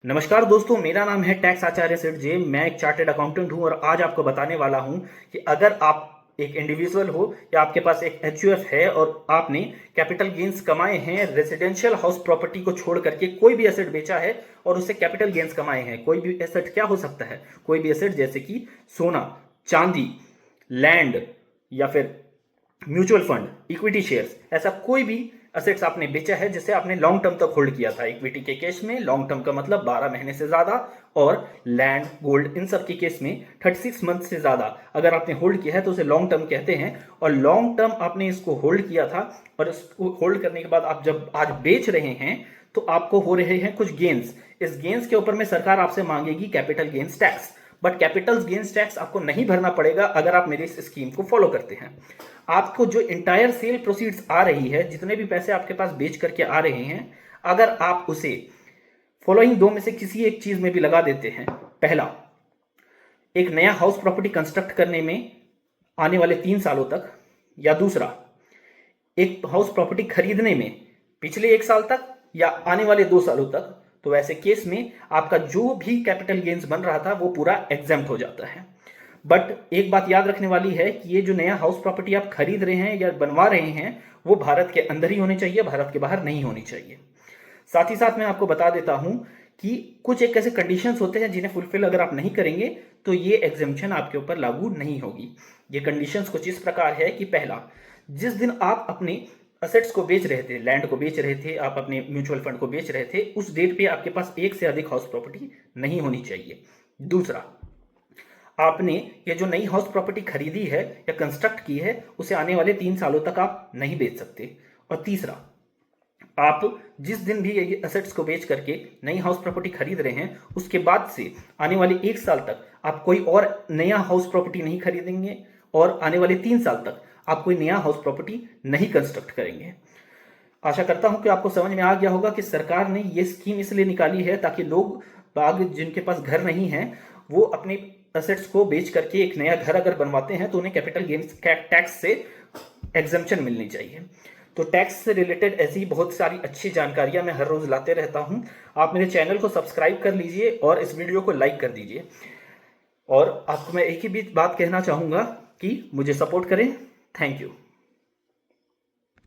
नमस्कार दोस्तों, मेरा नाम है टैक्स आचार्य सेठ जे। मैं एक चार्टेड अकाउंटेंट हूं और आज आपको बताने वाला हूं कि अगर आप एक इंडिविजुअल हो या आपके पास एक एचयूएफ है और आपने कैपिटल गेन्स कमाए हैं, रेजिडेंशियल हाउस प्रॉपर्टी को छोड़ करके कोई भी एसेट बेचा है और उससे कैपिटल गेन्स कमाए हैं। कोई भी एसेट क्या हो सकता है? कोई भी एसेट जैसे कि सोना, चांदी, लैंड या फिर म्यूचुअल फंड, इक्विटी शेयर्स, ऐसा कोई भी असेट्स आपने बेचा है जिसे आपने लॉन्ग टर्म तक होल्ड किया था। इक्विटी के केस में लॉन्ग टर्म का मतलब 12 महीने से ज्यादा, और लैंड, गोल्ड, इन सब के केस में 36 मंथ से ज्यादा अगर आपने होल्ड किया है तो उसे लॉन्ग टर्म कहते हैं। और लॉन्ग टर्म आपने इसको होल्ड किया था और इसको होल्ड करने के बाद आप जब आज बेच रहे हैं तो आपको हो रहे हैं कुछ गेन्स। इस गेन्स के ऊपर में सरकार आपसे मांगेगी capital gains tax, but capital gains tax आपको नहीं भरना पड़ेगा अगर आप मेरी इस स्कीम को फॉलो करते हैं। आपको जो इंटायर सेल प्रोसीड्स आ रही है, जितने भी पैसे आपके पास बेच करके आ रहे हैं, अगर आप उसे फॉलोइंग दो में से किसी एक चीज में भी लगा देते हैं। पहला, एक नया हाउस प्रॉपर्टी कंस्ट्रक्ट करने में आने वाले 3 सालों तक, या दूसरा, एक हाउस प्रॉपर्टी खरीदने में पिछले 1 साल तक या आने वाले 2 सालों तक, तो वैसे केस में आपका जो भी कैपिटल गेन्स बन रहा था वो पूरा एग्जेम्प्ट हो जाता है। बट एक बात याद रखने वाली है कि ये जो नया हाउस प्रॉपर्टी आप खरीद रहे हैं या बनवा रहे हैं वो भारत के अंदर ही होनी चाहिए, भारत के बाहर नहीं होनी चाहिए। साथ ही साथ मैं आपको बता देता हूं कि कुछ एक ऐसे कंडीशंस होते हैं जिन्हें फुलफिल अगर आप नहीं करेंगे तो ये एग्जेम्पशन आपके ऊपर लागू नहीं होगी। ये कंडीशंस कुछ इस प्रकार है कि पहला, जिस दिन आप अपने असेट्स को बेच रहे थे, लैंड को बेच रहे थे, आप अपने म्यूचुअल फंड को बेच रहे थे, उस डेट पे आपके पास एक से अधिक हाउस प्रॉपर्टी नहीं होनी चाहिए। दूसरा, आपने ये जो नई हाउस प्रॉपर्टी खरीदी है या कंस्ट्रक्ट की है उसे आने वाले 3 सालों तक आप नहीं बेच सकते। और तीसरा, आप जिस दिन भी ये असेट्स को बेच करके नई हाउस प्रॉपर्टी खरीद रहे हैं उसके बाद से आने वाले 1 साल तक आप कोई और नया हाउस प्रॉपर्टी नहीं खरीदेंगे और आने वाले 3 साल तक आप कोई नया हाउस प्रॉपर्टी नहीं कंस्ट्रक्ट करेंगे। आशा करता हूं कि आपको समझ में आ गया होगा कि सरकार ने ये स्कीम इसलिए निकाली है ताकि लोग बाग जिनके पास घर नहीं है वो अपने असेट्स को बेच करके एक नया घर अगर बनवाते हैं तो उन्हें कैपिटल गेन्स टैक्स से एग्जम्पशन मिलनी चाहिए। तो टैक्स से रिलेटेड ऐसी बहुत सारी अच्छी जानकारियां मैं हर रोज लाते रहता हूं। आप मेरे चैनल को सब्सक्राइब कर लीजिए और इस वीडियो को लाइक कर दीजिए। और आपको मैं एक ही बात कहना चाहूंगा कि मुझे सपोर्ट करें। Thank you.